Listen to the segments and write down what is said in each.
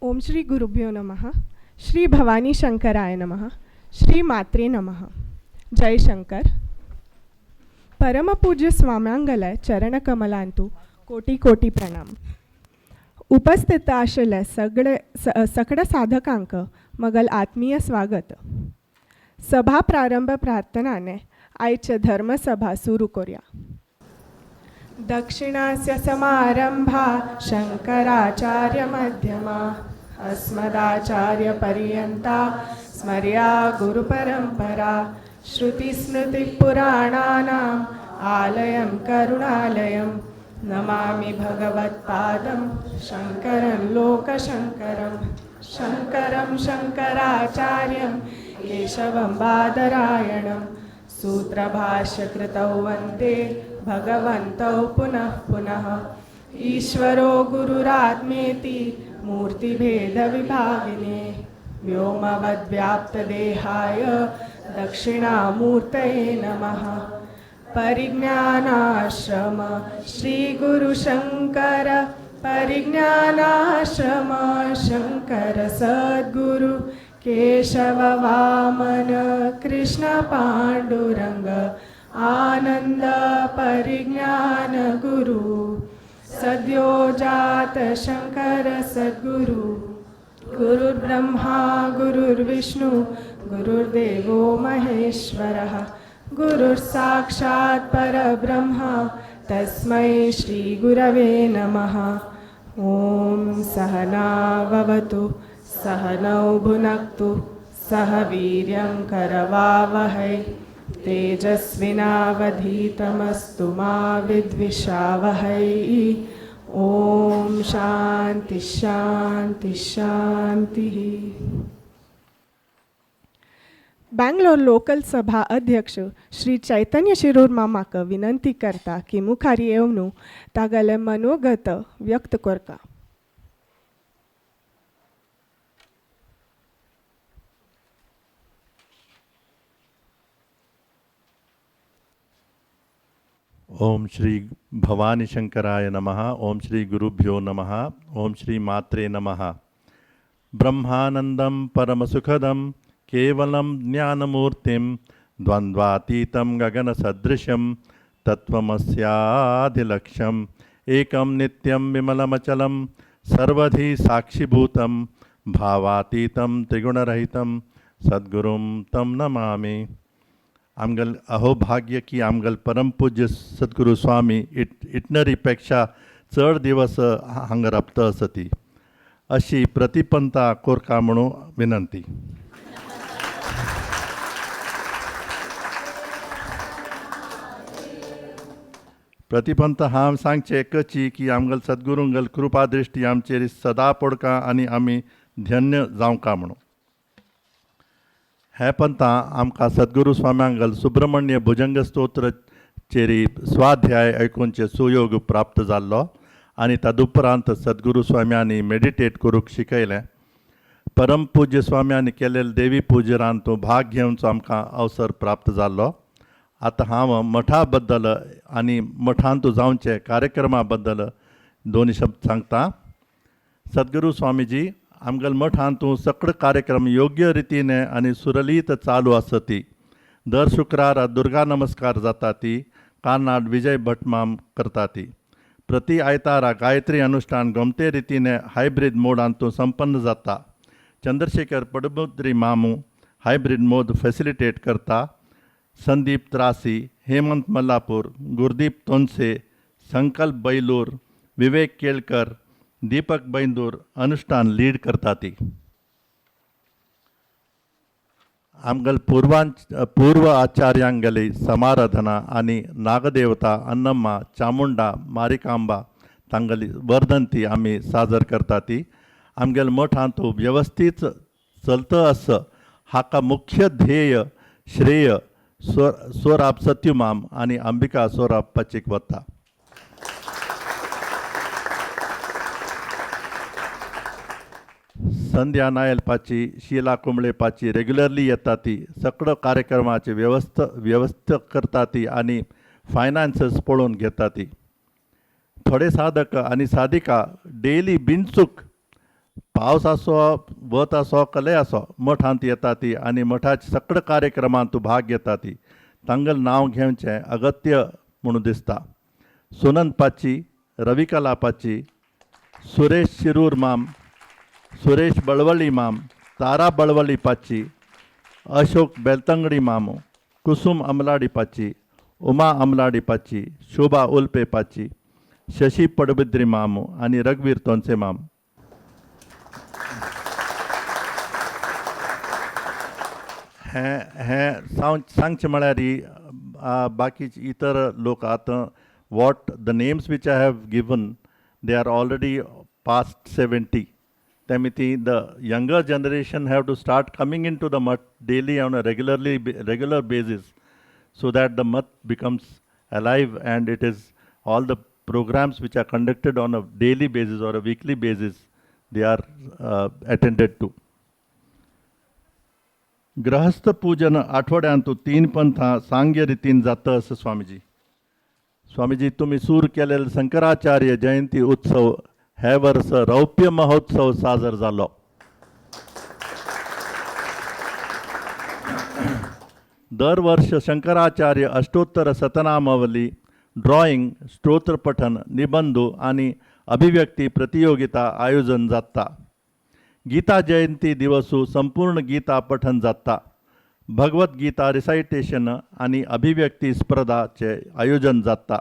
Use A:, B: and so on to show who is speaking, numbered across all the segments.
A: ओम श्री गुरुभ्यो नमः. श्री भवानी शंकराय नमः. श्री मात्रे नमः. जय शंकर. परमपूज्य स्वाम्यांगलय चरणकमलांतू कोटी कोटी प्रणाम. उपस्थित आशिल्ले सकड साधकांक मगल आत्मीय स्वागत. सभा प्रारंभ प्रार्थनाने आयचे धर्मसभा सुरू करूया. दक्षिणास्य समारंभा शंकराचार्य मध्यमा अस्मदाचार्य पर्यंता स्मर्या गुरुपरंपरा. श्रुतिस्मृतिपुराणानाम् आलयं करुणालयं नमामि भगवत्पादं शंकरं लोकशंकरं. शंकरं शंकराचार्यं केशवं बादरायणं सूत्रभाष्यकृतौ वन्दे भगवन्तौ पुनः पुनः. ईश्वरो गुरुरात्मेति मूर्तिभेदविभागिने व्योमवद्व्याप्तदेहाय दक्षिणामूर्तये नमः. परिज्ञानाश्रम श्रीगुरुशङ्कर परिज्ञानाश्रम शङ्कर सद्गुरु केशव वामन कृष्ण पाण्डुरङ्ग आनंद परिज्ञान गुरु. सद्यो जात शंकर सद्गुरु. गुरुर्ब्रह्मा गुरुर्विष्णु गुरुर्देवो महेश्वरः. गुरुर्साक्षात् परब्रह्म तस्मै श्री गुरवे नमः. ओम सहना भवतु सहनौ भुनक्तु सह वीर्यं करवावहै तेजस्विनावधीतमस्तु मा विद्विषावहै. ओम शांति शांति शांति. बँगलोर लोकल सभा अध्यक्ष श्री चैतन्य शिरूर मामाक विनंती करता की मुखार येवन तागेले मनोगत व्यक्त करता.
B: ओम श्री भवानी शंकराय नमः. ओम श्री गुरुभ्यो नमः. ओम श्री मात्रे नमः. ब्रह्मानंदं परमसुखदं केवलं ज्ञानमूर्तिं द्वन्द्वातीतं गगनसदृशं तत्त्वमस्यादिलक्ष्यम् एकं नित्यं विमलमचलं सर्वधी साक्षिभूतं भावातीतं त्रिगुणरहितं सद्गुरुं तं नमामि. आमगल अहोभाग्य की आमगल परमपूज्य सद्गुरू स्वामी इटनरीपेक्षा चड दिवस हांगा रप्त आसती अशी प्रतिपंता कोरका म्हणून विनंती. प्रतिपंत हांव सांगचे एकची की आमगल सद्गुरूंगल कृपा दृष्टी आमचेर सदा पडका आनी आमी धन्य जावंका म्हणून. हे पंथा आमकां सद्गुरू स्वाम्यांगल सुब्रमण्य भुजंग स्तोत्र चेरी स्वाध्याय ऐकूनचे सुयोग प्राप्त जाल्लो आनी तदुपरांत सद्गुरू स्वाम्यांनी मेडिटेट करूंक शिकयलें. परमपूज्य स्वाम्यांनी केलेले देवी पुजरांत भाग घेवनचो आमकां अवसर प्राप्त जाल्लो. आतां हांव मठा बद्दल आनी मठांत जावचे कार्यक्रमा बद्दल दोन शब्द सांगता. सद्गुरू स्वामीजी आमगल मठांत सकड कार्यक्रम योग्य रितीने आनी सुरळीत चालू आसती. दर शुक्रार दुर्गा नमस्कार जाता ती कार्नाड विजय भटमाम करता ती. प्रति आयतारा गायत्री अनुष्ठान गमते रितीने हायब्रीड मोडांत संपन्न जाता. चंद्रशेखर पडमुद्री मामू हायब्रीड मोड फॅसिलिटेट करता. संदीप त्रासी, हेमंत मल्लापूर, गुरदीप तोनसे, संकल्प बैलूर, विवेक केळकर, दीपक बैंदूर अनुष्ठान लीड करता ती. आमगल पूर्व आचार्यांगली समाराधना आनी नागदेवता अन्नम्मा चामुंडा मारिकांबा तांगली वर्धंती आमी साजर करता ती. आमगेल मठांत व्यवस्थित चलता आस हाका मुख्य ध्येय श्रेय सोराब सत्युमाम आनी अंबिका सोराब पचीक वता. संध्या नायलपाची शीला कुंबळेपाची रेग्युलरली येता ती. सकड कार्यक्रमाची व्यवस्था करता ती आनी फायनान्सेस पळोवन घेता ती. थोडे साधक आणि साधिका डेली बिनचूक पावस असो वत असो कले असो मठांत येता ती आनी मठाचे सगळे कार्यक्रमांत तूं भाग घेता ती तांगें नांव घेवचें अगत्य म्हणून दिसता. सुनंद पाची, रविकला पाची, सुरेश शिरूर माम, सुरेश बळवळी माम, तारा बळवळी पाची, अशोक बेलतंगडी मामू, कुसुम अमलाडी पाची, उमा अमलाडी पाची, शोभा उल्पे पाची, शशी पडबिद्री मामू आणि रघुवीर तोंसे माम. हें सांगचें म्हळ्यार बाकीचे इतर लोक आतां what the names which I have given they are already past 70. त्यामिती the younger generation have to start coming into the mutt daily on a regular basis so that the mutt becomes alive and it is all the programs which are conducted on a daily basis or a weekly basis they are attended to. ग्रहस्थ पूजन आठवड्यांतू 3 पंथां सांग्य रितीन जाता असं स्वामीजी. स्वामीजी तुम्ही सूर केलेले शंकराचार्य जयंती उत्सव हे वर्स रौप्य महोत्सव साजर जालो. दर वर्ष शंकराचार्य अष्टोत्तर शतनामावली, ड्रॉइंग, स्तोत्रपठन, निबंधो आणि अभिव्यक्ती प्रतियोगिता आयोजन जाता. गीता जयंती दिवसू संपूर्ण गीता पठन जाता. भगवत गीता रिसायटेशन आणि अभिव्यक्ती स्पर्धाचे आयोजन जाता.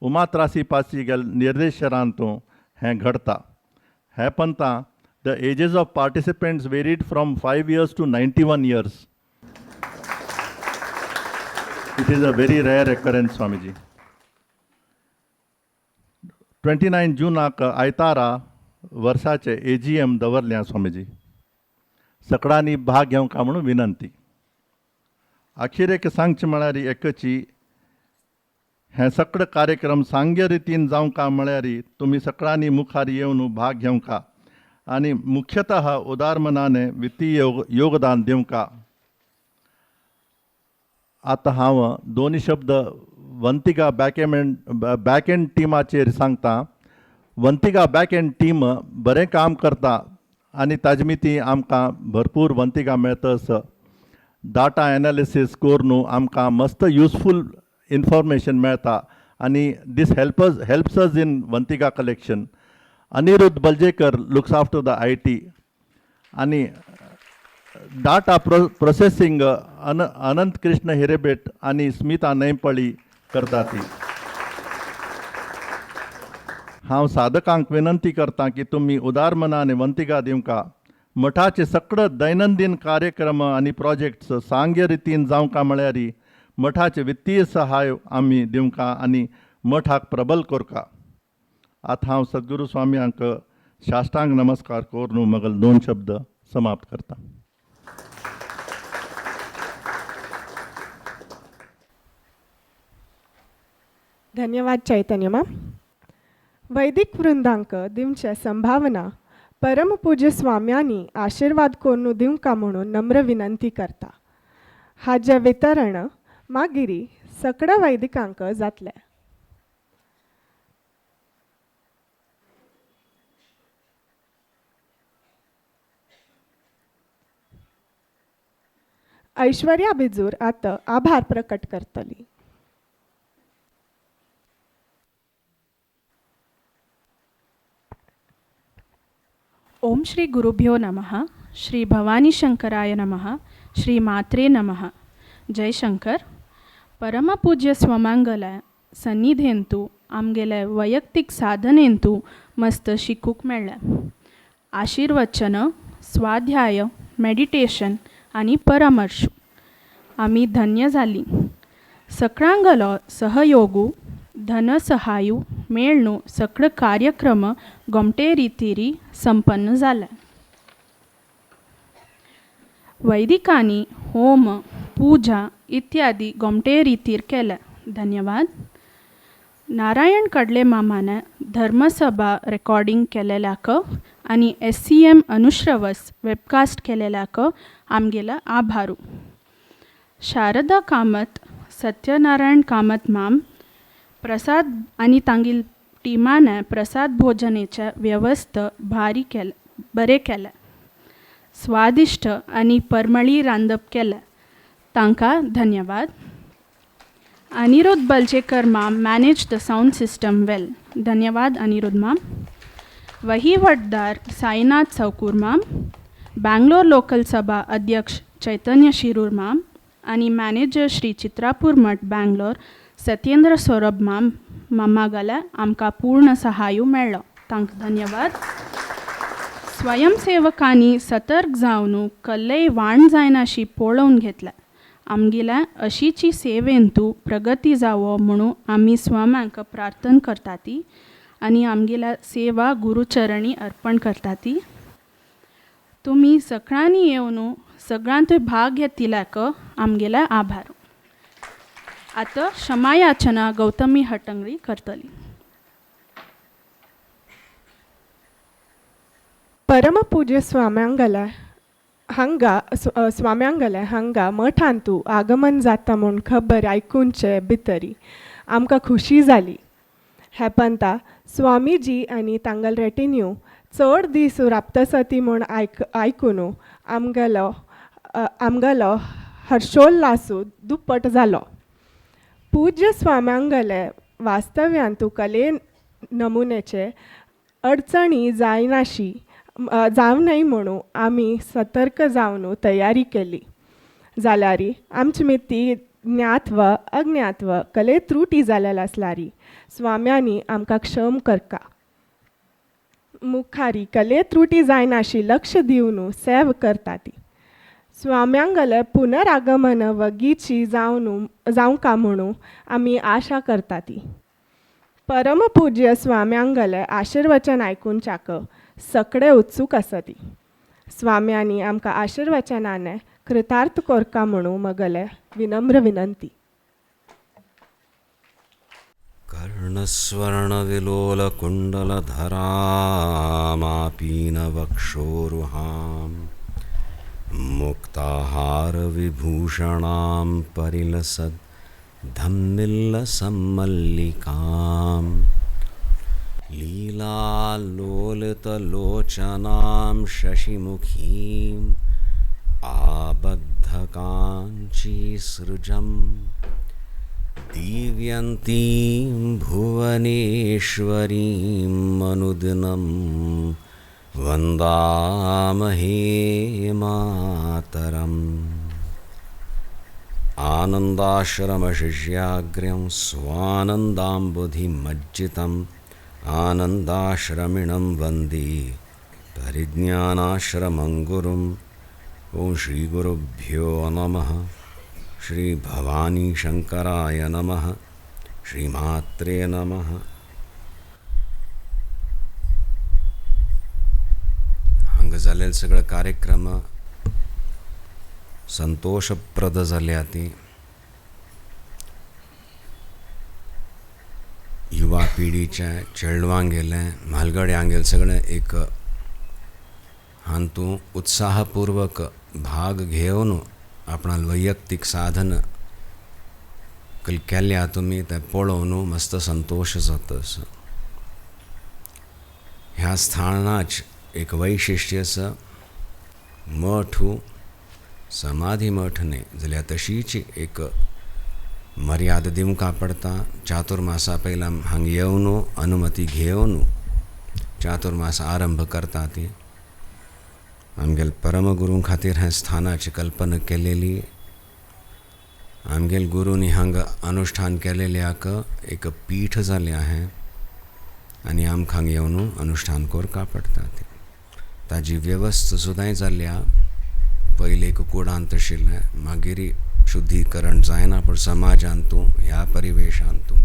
B: उमात्रासी पासी गेल निर्देशरांतू हें घडता. हे पंथा the ages of participants varied from 5 years to 91 years. It is a very rare occurrence, Swamiji. 29 जूनाक आयतारा वर्साचे AGM दवरल्या स्वामीजी. सगळ्यांनी भाग घेवंक म्हणून विनंती. अखेरेक सांगचें म्हळ्यार एकची हे सगळे कार्यक्रम सांग्य रितीन जावंक म्हळ्यार तुमी सगळ्यांनी मुखार येवन भाग घेवंक आनी मुख्यतः उदार मनाने वित्तीय योगदान दिवंक. आतां हांव दोनी शब्द वंतिका बॅक एंड टिमाचेर सांगता. वंतिका बॅक एंड टीम बरें काम करता आनी ताजे मिती आमकां भरपूर वंतिका मेळटस. डाटा एनालिसीस करून आमकां मस्त युजफूल इन्फॉर्मेशन मेळटा आनी this helps us in Vantika collection. Aniruddha Baljekar looks after the IT आनी डाटा प्रोसेसिंग अनंत कृष्ण हिरेबेट आनी स्मिता नैपळी करता ती. हांव साधकांक विनंती करता की तुमी उदार मनाने वंतिका दिवंक. मठाचे सगळे दैनंदिन कार्यक्रम आनी प्रोजेक्ट्स सांग्य रितीन जावंक म्हळ्यार मठाचे वित्तीय सहाय आमी दिवंक आनी मठाक प्रबल करता. आतां हांव सद्गुरू स्वाम्यांक साष्टांग नमस्कार करून मगल 2 शब्द समाप्त करता.
A: धन्यवाद चैतन्यमा. वैदिक वृंदांक दिवचे संभावना परमपूज्य स्वाम्यांनी आशीर्वाद कोरून दिवंक म्हणून नम्र विनंती करता. हाजे वितरण मागिरी सगळ्या वैदिकांक जातले. ऐश्वर्या बिजूर आता आभार प्रकट करतली.
C: ओम श्री गुरुभ्यो नमः. श्री भवानी शंकराय नमः. श्री मात्रे नमः. जय शंकर. परमपूज्य स्वमंगल सन्निधेंतू आमगेले वैयक्तिक साधनेंतू मस्त शिकूक मेळ्ळें. आशीर्वचन, स्वाध्याय, मेडिटेशन आनी परामर्श आमी धन्य जालीं. सगळ्यांगलो सहयोगू धनसहायू मेळणू सगळे कार्यक्रम गोमटे रितीरी संपन्न जाले. वैदिकांनी होम, पूजा इत्यादी गोमटे रितीर केले. धन्यवाद. नारायण कडले मामाने धर्मसभा रेकॉर्डिंग केलेल्याक आनी SCM अनुश्रवस वेबकास्ट केलेल्याक आमगेला आभारू. शारदा कामत, सत्यनारायण कामत माम, प्रसाद आनी तांगेल टिमाने प्रसाद भोजनेचे व्यवस्था भारी बरें केलें. स्वादिश्ट आनी परमळी रांदप केलें. तांकां धन्यवाद. अनिरुद्ध बलचेकर माम managed the sound system well. धन्यवाद अनिरुद्ध माम. वहीवटदार साईनाथ चौकूर माम, बँगलोर लोकल सभा अध्यक्ष चैतन्य शिरूर माम आनी मॅनेजर श्री चित्रापूर मठ बँगलोर सत्येंद्र सौरभ मामागेले आमकां पूर्ण सहाय्य मेळ्ळो. तांकां धन्यवाद. स्वयंसेवकांनी सतर्क जावन कसलेय वाण जायना अशी पळोवन घेतले. आमगेल्या अशीची सेवेंतू प्रगती जावो म्हणून आमी स्वाम्यांक प्रार्थना करताती आनी आमगेल्या सेवा गुरुचरणी अर्पण करताती. तुमी सगळ्यांनी येवन सगळ्यांत भाग घेतिल्याक आमगेले आभार. आतां क्षमायाचना गौतमी हटंगडी करतली.
A: परमपूज्य स्वाम्यांगले हांगा मठांतू आगमन जाता म्हूण खबर आयकूनचे भितरी आमकां खुशी जाली. हे पंता स्वामीजी आनी तांगल रेटिन्यू चड दीस राबतसती म्हूण आयकून आमगेलो हर्षोल्लासू दुप्पट जालो. पूज्य स्वाम्यांगले वास्तव्यांतू कले नमुनेचे अडचणी जावं न्हय म्हणून आमी सतर्क जावन तयारी केली. जाल्यारी आमचे मिती ज्ञात्व अज्ञात्व कले त्रुटी जालेले आसल्यारी स्वाम्यांनी आमकां क्षम करता. मुखारी कले त्रुटी जायनाशी लक्ष दिवन सेव करता ती. स्वाम्यांगले पुनरागमन वगीची जावंका म्हणून आमी आशा करता ती. परमपूज्य स्वाम्यांगले आशिर्वचन आयकूनच्याक सगळे उत्सूक आसती. स्वाम्यांनी आमकां आशिर्वचनाने कृतार्थ कोरका म्हणून मगले विनम्र विनंती.
D: कर्णस्वर्णविलोलकुण्डलधरामापीनवक्षोरुहां मुक्ताहारविभूषणां परिलसद्धम्मिल्लसम्मल्लिकाम् लीलालोलितलोचनां शशिमुखीम् आबद्धकाञ्चीसृजम् दिव्यन्तीं भुवनेश्वरीम् अनुदिनं वन्दामहे मातरम्. आनन्दाश्रमशिष्याग्र्यं स्वानन्दाम्बुधिमज्जितम् आनन्दाश्रमिणं वन्दे परिज्ञानाश्रमं गुरुं. ॐ श्रीगुरुभ्यो नमः. श्रीभवानीशङ्कराय नमः. श्रीमात्रे नमः. हांगा जाल्ले सगळे कार्यक्रम संतोषप्रद जाल्या ती. युवा पिढीच्या चेडवांक गेले म्हालगड्यांक गेले सगळे एक हातूं उत्साहपूर्वक भाग घेवन आपणाल वैयक्तीक साधन केल्या तुमी ते पळोवन मस्त संतोष जाता. ह्या स्थानाच एक वैशिष्ट्य आसा. मठ समाधी मठ न्ही जाल्यार तशीच एक मर्यादा दिवंक पडटा. चातुर्मासा पयला हांगा येवन अनुमती घेवन चातुर्मास आरंभ करता ती. आमगेल परमगुरू खातीर हे स्थानाची कल्पना केलेली. आमगेल गुरूनी हांगा अनुष्ठान केलेल्याक एक पीठ जालें आहे आनी आमकां हांगा येवन अनुष्ठान करका पडटा ती. ताजी वेवस्था सुद्दां जाल्ल्या. पयलीं एक कुडांत आशिल्लें मागीर शुद्धीकरण जायना पूण समाजांतू ह्या परिवेशांतू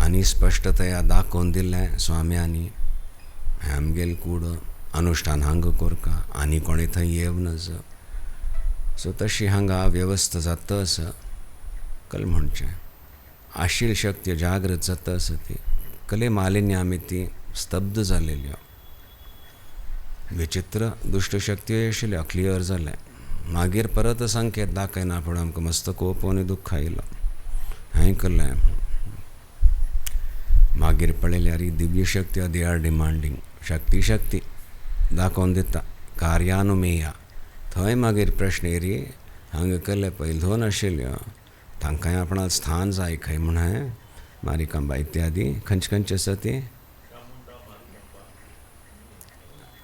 D: आनी स्पश्टतया दाखोवन दिल्लें स्वाम्यांनी आमगेल कूड अनुष्ठान हांगा करका आनी कोणी थंय येव नज. सो तशी हांगा वेवस्था जाता आसा. कल म्हणचें आशील शक्ती जागृत जाता आसा ती. कले मालिन्य आमी ती स्तब्ध जालेल्यो. विचित्र दुष्ट शक्ती आशिल्ल्यो क्लियर जालें. मागीर परत संकेत दाखयना पूण आमकां मस्त कोप आनी दुख्ख आयलो. हांवें केलें मागीर पळयल्यार ही दिव्य शक्ती दे आर डिमांडींग. शक्ती दाखोवन दिता कार्यानुमेय थंय मागीर प्रश्न येरी हांगा केल्ले पयली 2 आशिल्ल्यो तांकांय आपणाक स्थान जाय खंय म्हूण हांवें मारिकांबा इत्यादी खंयची आसा ती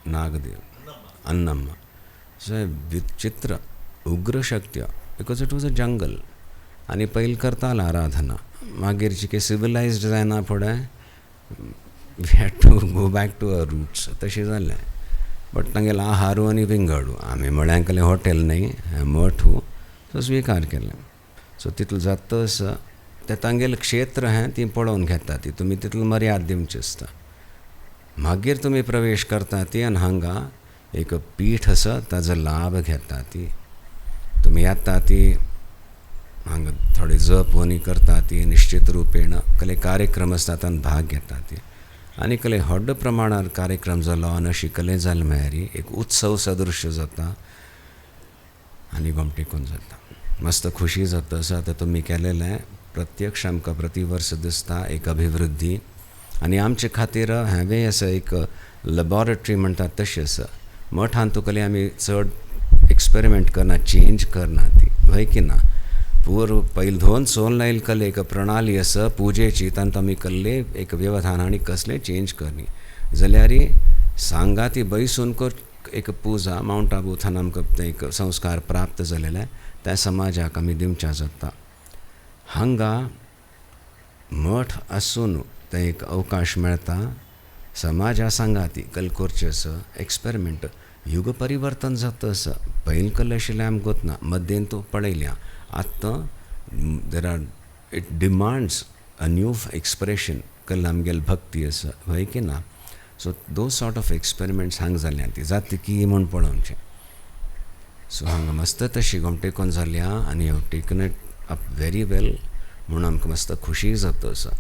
D: नागदेव अन्नम्मा सो विचित्र उग्र शक्त्य बिकॉज इट वॉज अ जंगल आनी पयलीं करतालो आराधना मागीर जी कितें सिविलायज्ड जायना फुडें we had to go back to our roots तशें जालें बट तांगेलो आहारू आनी विंगडू आमी म्हळ्याकलें हॉटेल न्ही मठू तो स्विकार केलें सो तितलो जाता तसो तें तांगेलें क्षेत्र हें ती पळोवन घेता ती तुमी तितलो मर्याद दिवची आसता मागीर तुमी प्रवेश करता ती आनी हांगा एक पीठ आसा ताजो लाभ घेता ती तुमी येता ती हांगा थोडे जप वनी करता ती निश्चित रुपेण कसले कार्यक्रम आसता तातूंत भाग घेता ती आनी कसले व्हड प्रमाणार कार्यक्रम जालो आनी अशी कसले जाले म्हळ्यार एक उत्सव सदृश्य जाता आनी गमटेकून जाता मस्त खुशी जाता असो आतां तुमी केलेलें प्रत्यक्ष आमकां प्रतिवर्स दिसता एक अभिवृद्धी आनी आमचे खातीर हांवें असो एक लॅबॉरेटरी म्हणटात तशें आसा मठांत तुगेले आमी चड एक्सपेरिमेंट करना चेंज करना ती हय की ना पूर्व पयलीं 2 सोन लायल कले एक प्रणाली आसा पुजेची तांत आमी कसले एक व्यवधान आनी कसले चेंज करनी जाल्यार सांगा ती बैसून कर एक पुजा माउंट आबूथान आमकां एक संस्कार प्राप्त जालेले त्या समाजाक आमी दिवच्या जाता हांगा मठ आसून तें एक अवकाश मेळटा समाजा सांगाती कल करचे आसा एक्सपेरिमेंट युग परिवर्तन जाता आसा पयलीं कल्ले आशिल्लें आमकां गोतना मध्येन तूं पळयल्या आतां there are it demands a new expression कल्ले आमगेली भक्ती आसा हय की ना so those sort of experiments हांगा जाल्या ती जाता की म्हूण पळोवचें सो हांगा मस्त तशी गमटेकून जाल्या आनी हांव टेकन इट अप वेरी वेल म्हणून आमकां मस्त खुशी जाता आसा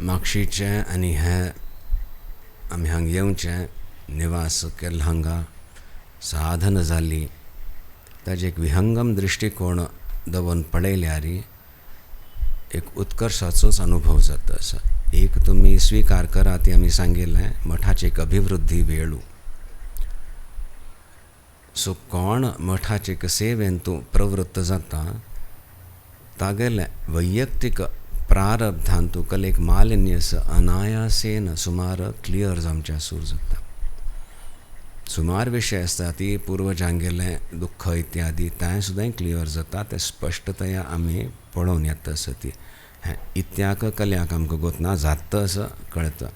D: म्हापशेंचें आनी हें आमी हांगा येवचें निवास केल्लो हांगा साधन जाली ताजे एक विहंगम दृश्टिकोण दवरून पळयल्यार एक उत्कर्शाचोच अनुभव जाता आसा एक तुमी स्विकार करा ती आमी सांगिल्लें मठाची एक अभिवृद्धी वेळू सो कोण मठाचे सेवेन तूं प्रवृत्त जाता तागेलें वैयक्तीक प्रारब्धान तुका एक मालिन्य अनायासेन सुमार क्लियर जावचें सुरू जाता सुमार विशय आसता ती पूर्वजांगेलें दुख्ख इत्यादी तें सुद्दां क्लियर जाता तें स्पश्टतया आमी पळोवन येता आसा ती हें इत्याक कल्याक आमकां गोतना जाता असं कळटा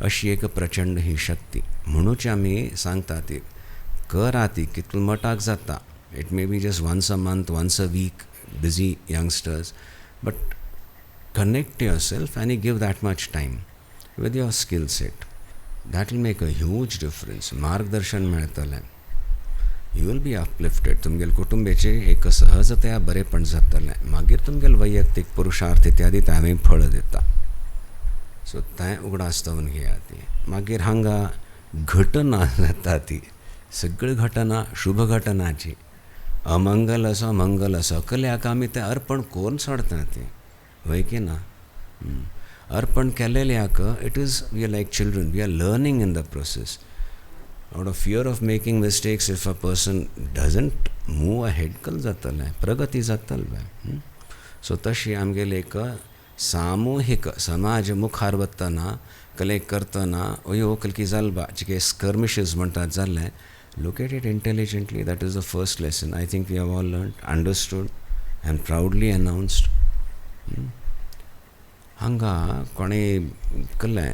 D: अशी एक प्रचंड ही शक्ती म्हणूच आमी सांगता ती करा ती कितलो मटाक जाता it may be just once a month once a week busy youngsters but connect yourself and you give that much time with your skill set that will make a huge difference मार्गदर्शन मेळटलें you will be uplifted तुमगेल कुटुंबाचे एक सहजतया बरेपण जातलें मागीर तुमगेल वैयक्तीक पुरुषार्थ इत्यादी तांवें फळ दिता सो तें उगडासतवन घेया ती मागीर हांगा घटना जाता ती सगळी घटना शुभ घटनाची अमंगल असो मंगल असो कल्याक आमी तें अर्पण कोरून सोडता ती वय की ना अर्पण केलेल्याक it is we are like children we are learning in the process out of fear of making mistakes if a person doesn't move ahead कल जातलें प्रगती जातलें सो तशी आमगेले एक सामुहीक समाज मुखार वतना कले करतना अयो कलकी जालबा जे स्कर्मिशेस म्हणटात जाल्लें look at it intelligently that is the first lesson I think we have all learned understood and proudly announced हांगा कोणें केल्लें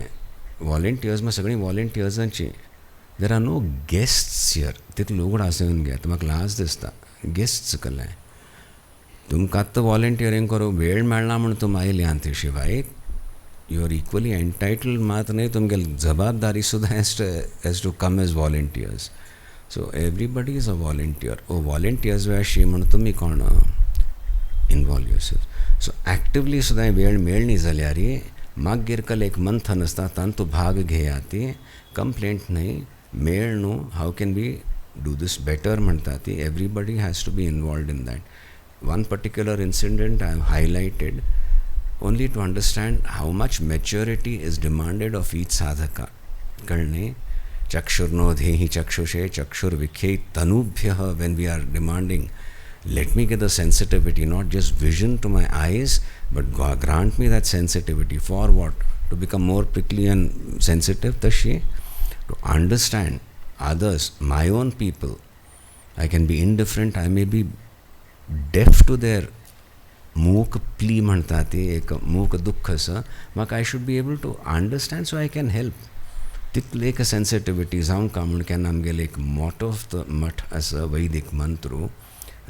D: वॉलंटियर्स म्हाका सगळीं वॉलंटियर्सांची there are no guests here तितलो उगड आसून घेत म्हाका लाज दिसता गेस्ट्स केल्लें तुमकां आतां वॉलंटियरींग करूंक वेळ मेळना म्हूण तुमी आयली आनी ते शिवाय यू आर इक्वली एंटायटल्ड मात न्ही तुमगेली जबाबदारी सुद्दां as to come as volunteers so everybody is a volunteer or volunteers वेळ अशी म्हण तुमी कोण इनवॉल्व युअरसेल्फ सो एक्टिवली सुद्दां वेळ मेळ्ळी जाल्यार मागीर कल एक मंथन आसता तातूंत तूं भाग घेया ती कंप्लेंट न्हय मेळ न्हू how can we do this better म्हणटा ती everybody has to be involved in that one particular incident I have highlighted only to understand how much maturity is demanded of each sadhaka कळणे चक्षुर्नोधेहि चक्षुषे चक्षुर्विख्ये तनुभ्यः when we are demanding let me get the sensitivity, not just vision to my eyes, but grant me that sensitivity. For what? To become more prickly and sensitive, tashi, to understand others, my own people. I can be indifferent, I may be deaf to their मूक प्ली म्हणता ते एक मूक दुःख असं म्हाका I should be able to understand so I can help तितलें एक सेन्सिटिविटी जावं का म्हूण केन्ना आमगेलें एक मोटो ऑफ द मठ असं वैदीक मंत्र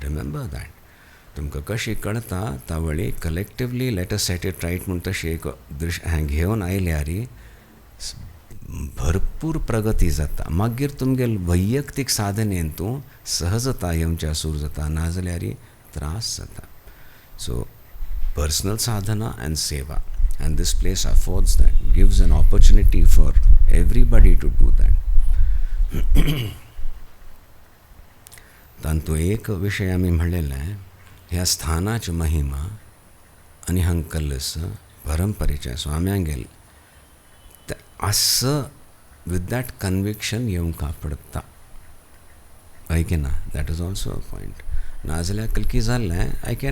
D: रिमेंबर दॅट तुमकां कशी कळटा तावळी collectively let us set it right म्हूण तशी एक दृश्य घेवन आयल्यार भरपूर प्रगती जाता मागीर तुमगेल वैयक्तीक साधनेन तूं सहजता येवच्या सूर जाता नाजाल्यार त्रास जाता. So, personal sadhana and seva, and this place affords that, gives an opportunity for everybody to do that. तांतू एक विषय आम्ही म्हणलेला आहे ह्या स्थानाची महिमा आणि हंकलस परंपरेच्या स्वाम्यांगेल असं विथ दॅट कन्विक्शन येऊन कापडता ऐके ना that is also a point नाजाल्यार कलकी जाल्लें I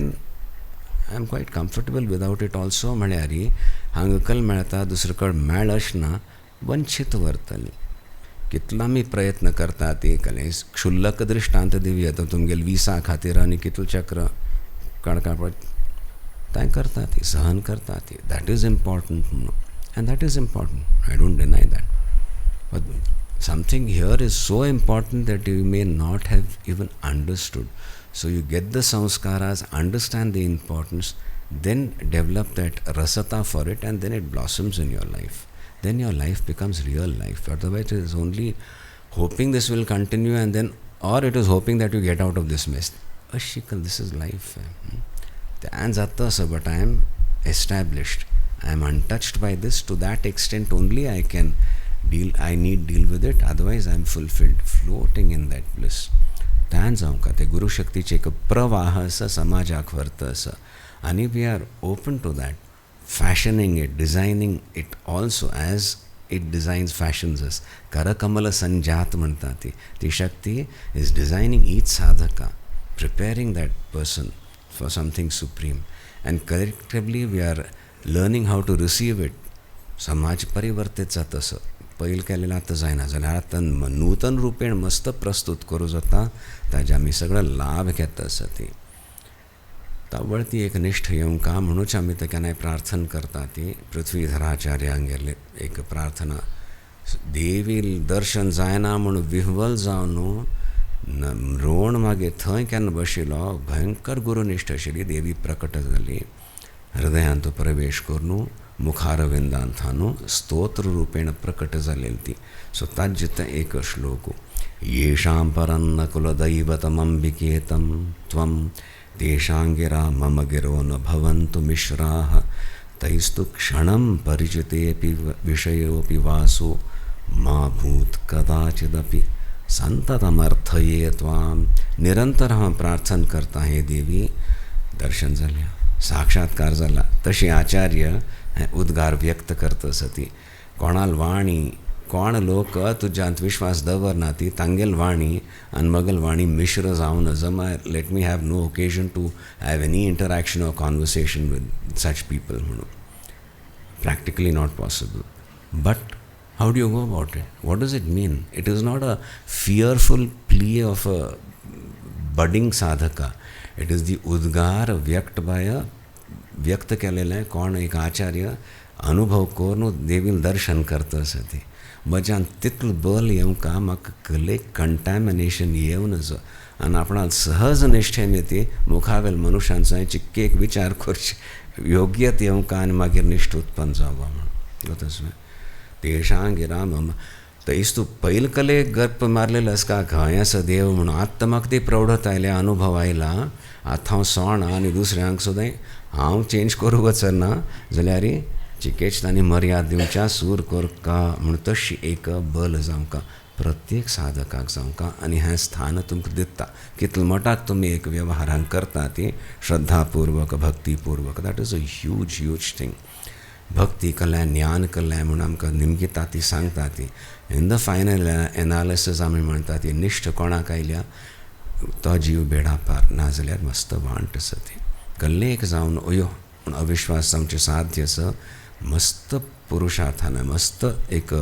D: am quite comfortable without it also म्हळ्यार हांगकल मेळता दुसरे कडेन मेळ आसना वंचित व्हरतली कितलो आमी प्रयत्न करता ती कले क्षुल्लक दृश्टांत दिवया तो तुमगेल विसा खातीर आनी कितलो चक्र काडकापड तांय करता ती सहन करता ती दॅट इज इम्पॉर्टंट म्हणून end that is important I don't deny that but something here is so important that you may not have even understood. So you get the sanskaras, understand the importance, then develop that rasata for it, and then it blossoms in your life. Then your life becomes real life. Otherwise it is only hoping this will continue and then, or it is hoping that you get out of this mess. Ashikal, this is life. But I am established. I am untouched by this. To that extent only I can deal with it. Otherwise I am fulfilled, floating in that bliss. त्यान जावं का ते गुरुशक्तीचे एक प्रवाह असं समाजाक व्हरता असं आनी we are open to that fashioning it designing it also as it designs fashions us करकमल संजात म्हणटा ती शक्ती इज डिझायनींग ईच साधका preparing that person for something supreme and collectively we are learning how to receive it. समाज परिवर्तीत जाता असं पयलीं केलेलं आतां जायना जाल्यार आतां नूतन रुपेण मस्त प्रस्तूत करूं जाता ताजे आमी सगळो लाभ घेता आसा ती तावळ ती एक निश्ठ येवं का म्हणूच आमी ते केन्नाय प्रार्थना करता ती पृथ्वीधराचार्यांगेले एक प्रार्थना देवी दर्शन जायना म्हूण विह्वल जावन न्हू रोवण मागीर थंय केन्ना बशिल्लो भयंकर गुरुनिश्ठ आशिल्ली देवी प्रकट जाली हृदयांत प्रवेश करून मुखारविंदांथानु स्तोत्र रूपेण प्रकट जालेली ती. सो ताज्जित एक श्लोक येषां परन्न कुलदैवतमम्बिकेतं त्वं तेषांगिरा मम गिरो न भवन्तु मिश्राः तैस्तु क्षणं परिचितेऽपि विषयोऽपि वासो मा भूत् कदाचिदपि संततमर्थये त्वां. निरंतर हांव प्रार्थना करता हे देवी दर्शन जाल्या साक्षात्कार जाला तशी आचार्य उद्गार व्यक्त करता सती कोणाल वाणी कोण लोक तुज्यांत विश्वास दवरना ती तांगेल वाणी आनी मगल वाणी मिश्र जावन जमा let me have no occasion to have any interaction or conversation with such people म्हणून practically not possible. But how do you go about it? What does it mean? It is not a fearful plea of a budding साधका. It is the उद्गार व्यक्त केलेले कोण एक आचार्य अनुभव करून देवीन दर्शन करता आसा ती म्हज्यान तितलें बल येवं का म्हाका कले कंटॅमिनेशन येवं नजो आनी आपणाक सहज निश्ठेन ती मुखावेल मनशांचो चिक्के एक विचार करचे योग्यत येवं का आनी मागीर निश्ठ उत्पन्न जावं म्हणून गोतस तेषां गिरा मम थंयच तूं पयलीं कले गप्प मारलेलो आसका खंय आसा देव म्हणून आतां म्हाका ती प्रौढत आयल्या अनुभव आयला आतां हांव सोणा आनी दुसऱ्यांक सुद्दां हांव चेंज करूं वचना जाल्यार चिकेच तांणी मर्याद दिवच्या सूर कर का म्हूण तशी एक बल जावं का प्रत्येक साधकाक जावं का आनी हें स्थान तुमकां दिता कितले मटाक तुमी एक वेव्हारांक करता ती श्रद्धापूर्वक भक्तीपूर्वक that is a huge huge thing. भक्ती केलें ज्ञान केलें म्हणून आमकां निमगिता ती सांगता ती इन द फायनल एनालिसीस आमी म्हणटा ती निश्ठ कोणाक आयल्या तो जीव बेडा पार नाजाल्यार मस्त वांट आसा ती कसलें एक जावन अयो अविश्वास आमचें साध्य आसा मस्त पुरुषार्थान मस्त एक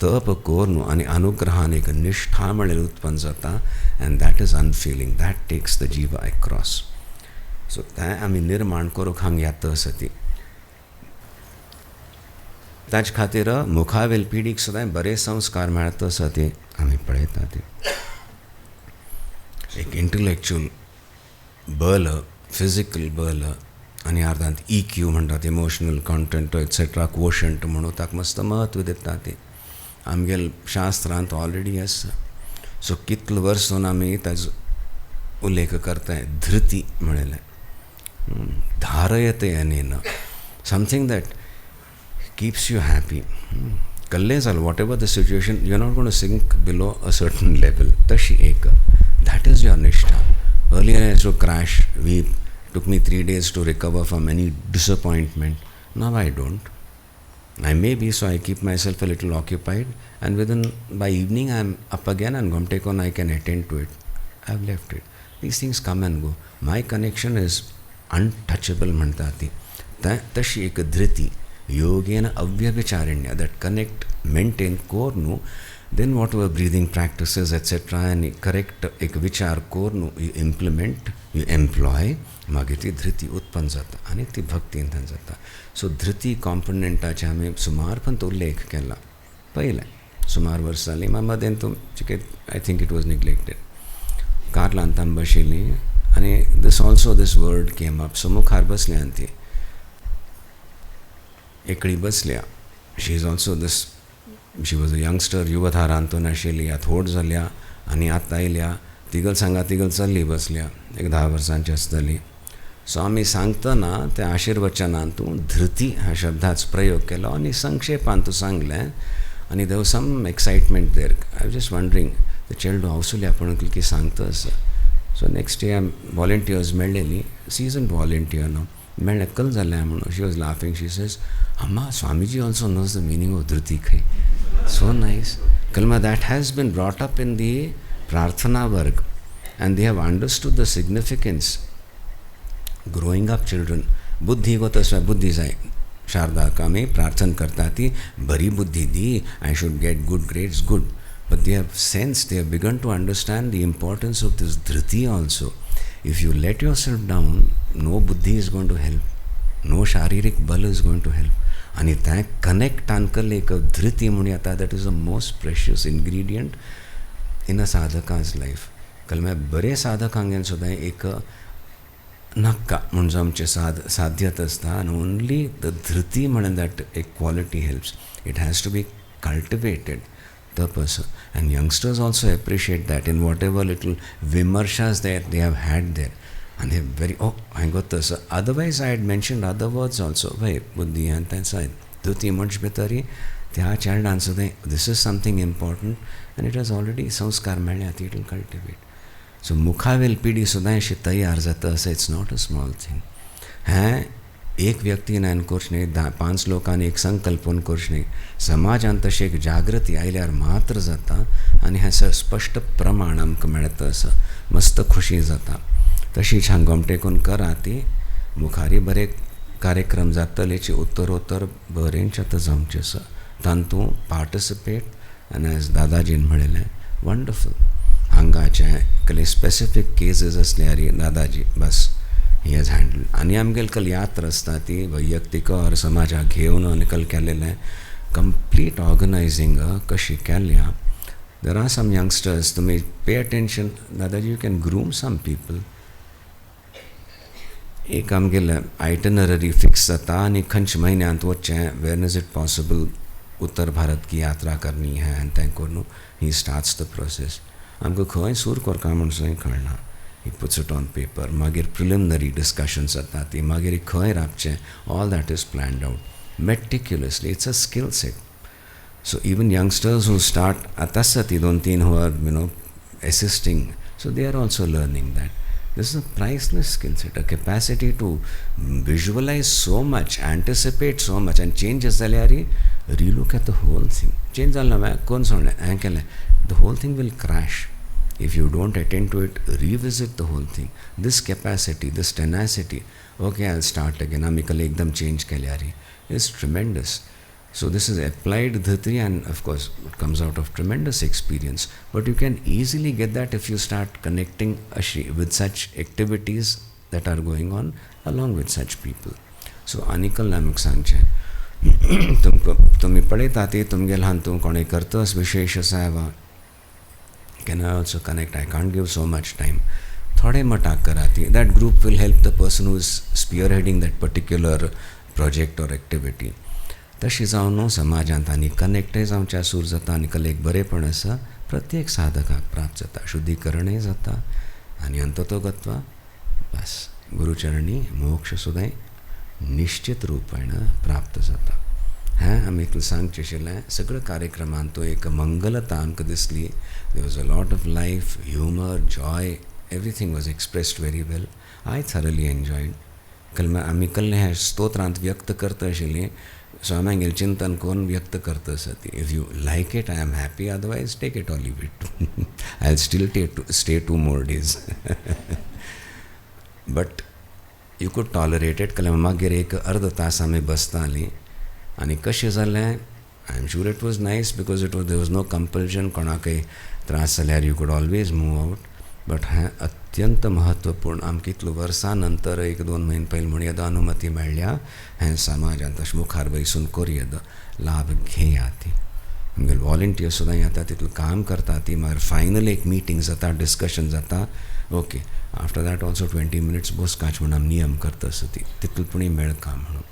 D: तप करून आनी अनुग्रहान एक निश्ठा म्हणलेली उत्पन्न जाता and that is unfeeling that takes the जीव अक्रॉस सो तें आमी निर्माण करूंक हांगा येता आसा ती ताचे खातीर मुखावेल पिढीक सुद्दां बरे संस्कार मेळता आसा ती आमी पळयता ती एक इंटलेक्च्युअल बल फिजिकल बल आनी अर्दांत EQ म्हणटात इमोशनल कंटेंट एक्सेट्रा क्वोशंट म्हणून ताका मस्त महत्व दिता ती आमगेल शास्त्रांत ऑलरेडी आसा सो कितले वर्सून आमी ताजो उल्लेख करताय धृती म्हणलें धारयते अनेन something that keeps you happy. Kalle zal, whatever the situation, you're not going to sink below a certain level. Tashi eka. That is your nishtha. Earlier I used to crash, weep. Took me 3 days to recover from any disappointment. Now I don't. I may be, so I keep myself a little occupied. And by evening I'm up again and Gomtekon I can attend to it. I've left it. These things come and go. My connection is untouchable mantati. Tashi eka dhriti. Yogena avyabhicharinya, that connect, maintain core nu, then whatever breathing practices etc. and correct ek vichar core nu you implement, you employ, magiti dhriti utpann jata आणि ती भक्ती इंथन जाता. So धृती कॉम्पोनंटाचे आमी सुमार पण तो उल्लेख केला पयलें सुमार वर्स जालीं मदें तूं I think it was neglected कारलांत आमी बशिल्लीं आनी this word came up so मुखार बसल्यां ती एकडी बसल्या she is also this she was a youngster युवधारांतून आशिल्ली थोड जाल्या आनी आतां आयल्या तिगल सांगा तिगल चल्ली बसल्या एक 10 वर्सांची आसतली सो आमी सांगतना त्या आशिर्वचनांतून धृती ह्या शब्दाचो प्रयोग केलो आनी संक्षेपांत सांगलें आनी देव some excitement there I just wondering the चेडू हावसुल्या पूण की सांगता सो नेक्स्ट डे वॉलंटियर्स मेळ्ळेलीं सीजन वॉलंटियर न्हू मेळ्ळें कल जालें म्हणून she was laughing she says Amma Swamiji also knows the meaning of dhriti खंय सो नायस कलमा that has been brought up in the prarthana varg and they have understood the significance growing up children बुद्धी गो तसं बुद्धी जाय शारदाक आमी प्रार्थना करता ती बरी बुद्धी दी I should get good grades good but they have sense they have begun to understand the importance of this dhriti also if you let yourself down no buddhi is going to help no sharirik bal is going to help and that connect ankal ek dhriti muni ata that is the most precious ingredient in a sadhaka's life kal main bare sadhak hangen sudda ek nakka म्हणजे आमचे साध्यत असता and only the dhriti म्हणून that a quality helps it has to be cultivated the person and youngsters also appreciate that in whatever little vimarshas that they have had there and they're very I got this otherwise I had mentioned other words also why buddhi and that side dhuti munch betari tya child answer this is something important and it has already sanskar meळ्ळ्यात it will cultivate so mukhavel pidi sudda अशी तयार जाता it's not a small thing हाँ एक व्यक्तीन course नाही 5 लोकांनी एक संकल्पन course नाही समाजान तशी एक जागृती आयल्यार मात्र जाता आनी हें स्पश्ट प्रमाण आमकां मेळता असं मस्त खुशी जाता तशीच हांगा गोमटेकून करा ती मुखारी बरे कार्यक्रम जातलेची उत्तरोत्तर बरेंच आतां जमचें आसा तातूंत पार्टिसिपेट आनी एज दादाजीन म्हणलें वंडरफूल हांगाचे कसले स्पेसिफीक केसीस असल्यार दादाजी बस ही हॅज हँडल आनी आमगेल कल यात्रा आसता ती वैयक्तीक और समाजाक घेवन आनी कल केल्लें कंप्लीट ऑर्गनायझींग कशी केल्या देर आर सम यंगस्टर्स तुमी पे अटेंशन दादाजी you can groom some people एक आमगेले आयटनररी फिक्स जाता आनी खंयच्या म्हयन्यांत वचचें वेन इज इट पॉसिबल उत्तर भारत की यात्रा करनी है आनी तें करून ही स्टार्ट्स द प्रोसेस आमकां खंय सूर करता म्हूण थंय कळना he puts it on paper magir preliminary discussions जाता ती मागीर खंय रावचें all that is planned out meticulously it's a skill set so even youngsters who start atasati 2-3 who are assisting so they are also learning that This is a priceless skill set, a capacity to visualize so much, anticipate so much, and change जाल्यार relook at the whole thing. Change जालें मैं कौन सोडलें हांवें केलें, the whole thing will crash if you don't attend to it. Revisit the whole thing. This capacity, this tenacity, okay, I'll start again, आमी कल एकदम change केल्यार is tremendous. So this is applied dhatri, and of course it comes out of tremendous experience. But you can easily get that if you start connecting with such activities that are going on along with such people. So anikal namuk सांगचे तुमको तुम्ही पडे ताती तुमगे लहान तुम कोणे करतस विशेष असावा. Can I also connect? I can't give so much time. थोडे मटाक कराती. That group will help the person who is spearheading that particular project or activity. तशी जावन न्हू समाजांत आनी कनेक्टय जावच्या सूर जाता आनी कलेक बरेपण आसा प्रत्येक साधकाक प्राप्त जाता. शुद्धीकरणय जाता आनी अंततोगत्वा बस गुरुचरणी मोक्ष सुद्दां निश्चित रूपेण प्राप्त जाता. हें आमी तुका सांगचें आशिल्लें. सगळ्या कार्यक्रमांत तो एक मंगलता आमकां दिसली. There was a lot of life, humour, joy, everything was expressed very well. I thoroughly enjoyed. कल आमी कसलें हें स्तोत्रांत व्यक्त करता आशिल्लीं, सो आमगेलें चिंतन करून व्यक्त करता आसत. If you like it, I am happy, otherwise take it or leave it. I will still stay 2 more days. But you could tolerate it. कल मागीर एक अर्द तास आमी बसतालीं आनी कशें जालें, I am sure it was nice because there was no compulsion. कोणाकय त्रास जाल्यार you could always move out. But हें अत्यंत म्हत्वपूर्ण. आमकां इतलो वर्सां नंतर 1-2 म्हयने पयलीं म्हण येदो अनुमती मेळ्ळ्या हें समाजांत अशें मुखार बसून करयेद लाभ घेया ती. आमगेले वॉलंटियर्स सुद्दां येता, तितून काम करता ती. मागीर फायनल एक मिटींग जाता, डिस्कशन जाता. Okay, after that also 20 minutes बसकाच म्हणून आमी नियम करता आसा ती. तितून पूण मेळ काम म्हणून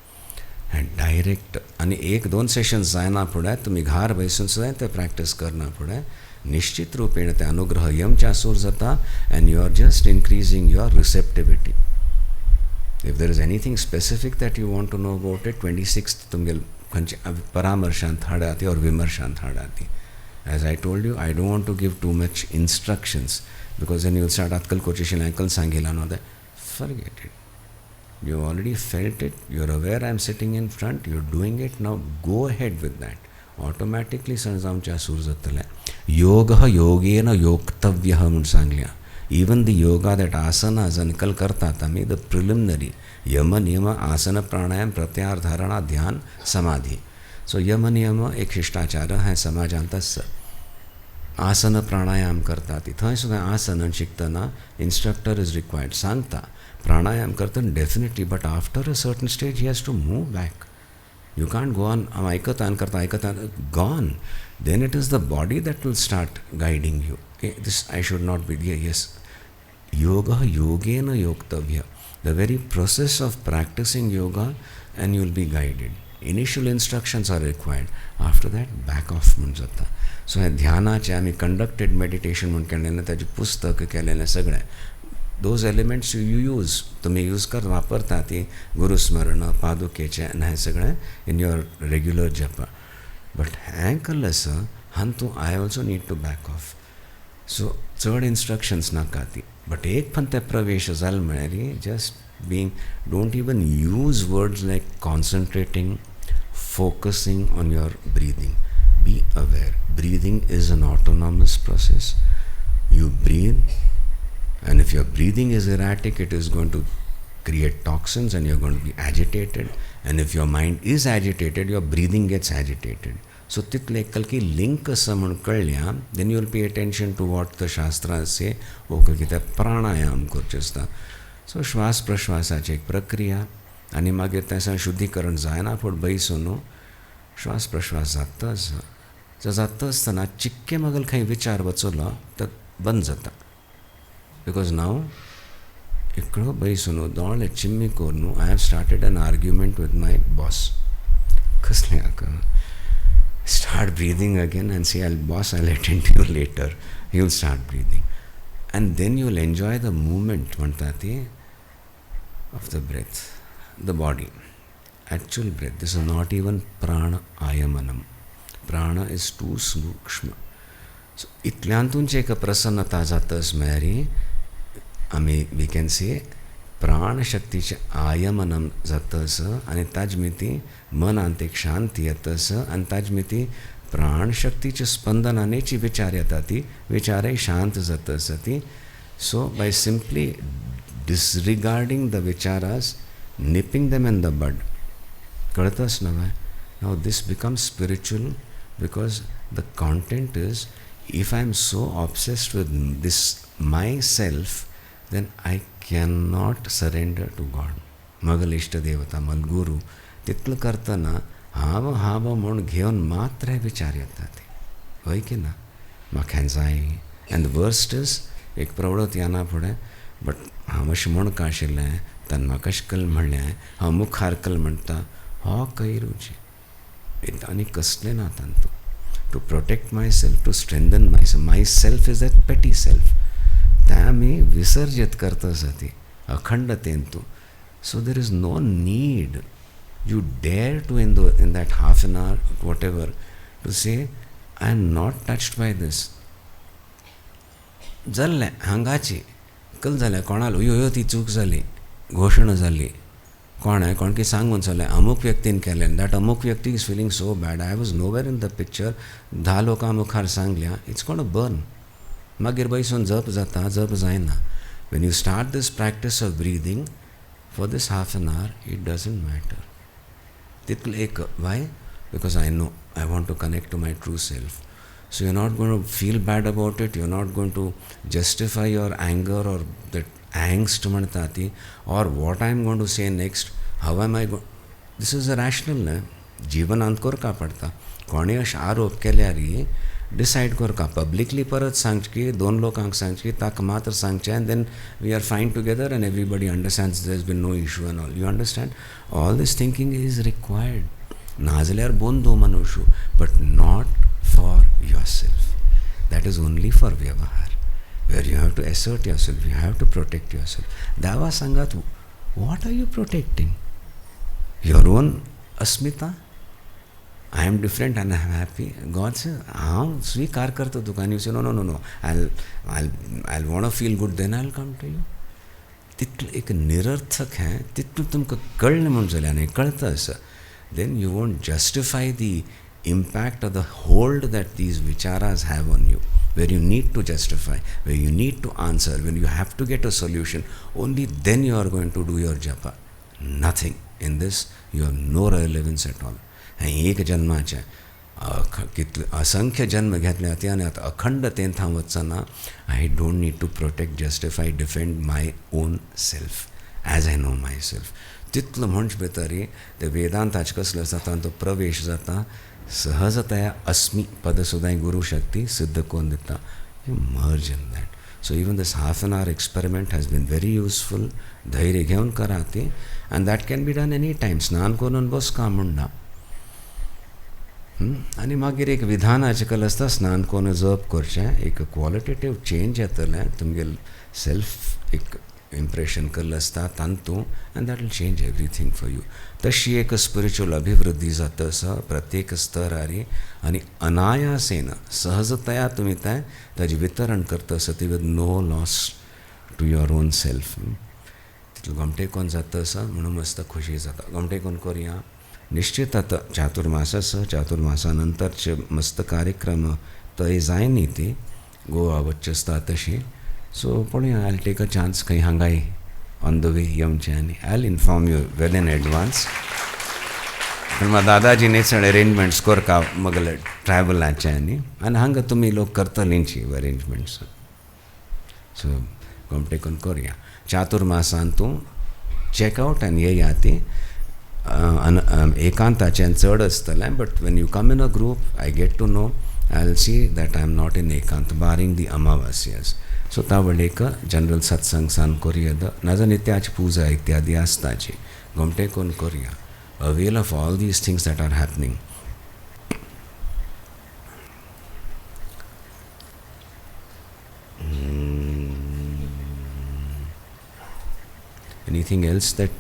D: हें डायरेक्ट. आनी 1-2 सेशन्स जायना फुडें तुमी घार बसून सुद्दां ते प्रॅक्टीस करना फुडें निश्चित रूपेण ते अनुग्रह यमच्या सूर जाता. And you are just increasing your receptivity. If there is anything specific that you want to know about it, 26th तुमगेले खंयचे परामर्शांत हाडात और विमर्शांत हाडात. As I told you, I don't want to give too much instructions because then you will start आजकाल कोचिशिल्लें आयकल सांगिलां न्हू, that forget it. You already felt it, you're aware I'm sitting in front, you're doing it, now go ahead with that. Automatically समजावच्या सूर जातलें. योगः योगेन योक्तव्यः म्हणून सांगल्या. Even the yoga that asanas on call करतात आमी, the preliminary यम नियम आसन प्राणायाम प्रत्याहार धारणा ध्यान समाधी. सो यम नियम एक शिष्टाचार हें समाजांत आसा. आसन प्राणायाम करता ती थंय सुद्दां आसन शिकतना इंस्ट्रक्टर इज रिक्वायर्ड. सांगता प्राणायाम करतना definitely, but after a certain stage he has to move back. You can't go on आयकता आनी करता आयकता गॉन. Then it is the body that will start guiding you. This I should not be yes. योगः योगेन योक्तव्य. The very process of practising yoga and you will be guided. Initial instructions are required. After that back off म्हणून जाता. So हें ध्यानाचें आमी conducted meditation म्हणून केलेलें, ताजें पुस्तक केलेलें सगळें. दोज एलिमेंट्स यू यूज, तुमी यूज कर वापरता ती गुरुस्मरण पादुकेचें आनी हें सगळें in your regular japa. But हें कल्लस हांतू I also need to back off. So चड इंस्ट्रक्शन्स नाका ती. बट एक पण ते प्रवेश जालें म्हळ्यार just being, don't even use words like concentrating, focusing on your breathing. Be aware. Breathing is an autonomous process. You breathe, and if your breathing is erratic, it is going to create toxins and you're going to be agitated. And if your mind is agitated, your breathing gets agitated. So title कलकी link असं म्हणून कळल्या, then you will pay attention to what the Shastras say. Okay कितें प्राणायाम करचें आसता. So श्वास प्रश्वासाची एक प्रक्रिया आनी मागीर तें शुद्धीकरण जायना फूड बसून श्वास प्रश्वास जाता आसतना चिक्के मगल खंय विचार वचलो तो बंद जाता. बिकॉज नाव इकडो बसून दोळे चिम्मी करून I have started an argument with my boss. कसलें हाका start breathing again and see boss I attend to you later. You will start breathing and then you will enjoy the movement म्हणटा ती of the breath, the body. Actual breath. This is not even prana ayamanam. Prana is too सूक्ष्म. So इतल्यांतून एक प्रसन्नता जाता म्हळ्यार आमी we can say प्राणशक्तीचें आयमनम जातस आनी ताज मिती मनांत एक शांती येतस आनी ताज मिती प्राणशक्तीच्या स्पंदनांची विचार येता ती विचारय शांत जातस ती. So by simply disregarding the vicharas, nipping them in the bud. Kalatas na. Now this becomes spiritual because the content is, if I am so obsessed with this myself, then I cannot surrender to God. Magal Ishta Devata, Mal Guru, तितलं करतना हांव हांव म्हूण घेवन मात्र विचार येता ते हय की ना. म्हाका हें जाय. एंड द वर्स्ट इज एक प्रवृत्ती येना फुडें बट हांव अशें म्हूण का आशिल्लें ताणें म्हाका अशें कल म्हणलें हांव मुखार कल म्हणटा हो कैरुची आनी कसलें ना तांतू. To protect myself, to strengthen myself is that petty self. तें आमी विसर्जीत करता ती अखंडतेन तूं. So there is no need you dare to in that half an hour whatever to say I am not touched by this. जाल्लें हांगाची कल जालें कोणालो यो ती चूक जाली घोशणा जाली कोणें कोण की सांगून चलें अमूक व्यक्तीन केलें दॅट अमूक व्यक्ती is feeling so bad I was nowhere in the picture 10 लोकां मुखार सांगल्या इट्स कोण बर्न. मागीर बसून जप जाता जप जायना. When you start this practice of breathing for this half an hour it doesn't matter. तितलं एक why because I know I want to connect to my true self. So you're not going to feel bad about it, you're not going to justify your anger or that angst म्हणटा ती or what I'm going to say next, how am I going. This is a rational ना जिवनांत करका पडटा. कोणें अशें आरोप केल्यार decide करता पब्लिकली परत सांगची 2 लोकांक सांगची ताका मात्र सांगचें and then we are fine together and everybody understands there is been no issue and all. You understand all this thinking is required. नाजाल्यार बंदू मनुष्य but not for yourself. That is only for vyavahar where you have to assert yourself, you have to protect yourself. दावा सांगात what are you protecting? Your own asmita. I am different and I am happy. God says, हाँ स्वीकार करता तुका. And you say, no. I'll want to feel good, then I'll come to you. तितलं एक निरर्थक है. तितलं तुमका कळलं म्हणून जाल्यार न्ही कळतं असं. Then you won't justify the impact or the hold that these vicharas have on you. Where you need to justify, where you need to answer, when you have to get a solution, only then you are going to do your japa. Nothing. In this, you have no relevance at all. एक जन्माचे कितले असंख्य जन्म घेतले ते आनी आतां अखंडतेन हांव वचना. I don't need to protect justify defend my own self as I know my self. तितलो म्हणचे भितरी ते वेदांताचे कसले जाता तो प्रवेश जाता. सहजतया अस्मी पद सुद्दां गुरू शक्ती सिद्ध करून दिता. You merge in that. So even this half an hour experiment has been very useful. धैर्य घेवन करा ती and that can be done any time. स्नान करून बसका म्हणना. आनी मागीर एक विधानाचें कल आसता स्नान करून जप करचें. एक क्वॉलिटेटीव चेंज येतलें तुमगेलें सेल्फ एक इम्प्रेशन कल्लें आसता तांतूं and that will change everything for you. तशी एक स्पिरिच्युअल अभिवृद्धी जाता आसा प्रत्येक स्तरारी आनी अनायासेन सहजतया तुमी तें ताजें वितरण करता आसा ती with no loss to your own self. तितलें गमटेकोन जाता आसा म्हणून मस्त खोशी जाता. गमटेकोन करया. निश्चित आता चातुर्मासाचं चातुर्मासानंतरचे मस्त कार्यक्रम तय जायनी ती गोवा वच्चे आसता तशी. सो पळोवया आय टेक अ चान्स खंय हांगाय ऑन द वे येवचें आनी I will inform you well in advance. पण दादाजी नेचण अरेंजमेंट्स करता मगले ट्रॅव्हलाचे आनी हांगा तुमी लोक करतलींची अरेंजमेंट्स. सो गमटेकून करया. चातुर्मासान तूं चॅकआउट आनी येया ती एकांताचें चड आसतलें. But when you come in a group I get to know I will see that I am not in ekant barring the amavasyas. So तावडेक जनरल सत्संग सान कोरियद नाजा नित्याची पूजा इत्यादी आसताची गमटे कोन कोरिया. Avail of all these things that are happening. Anything else that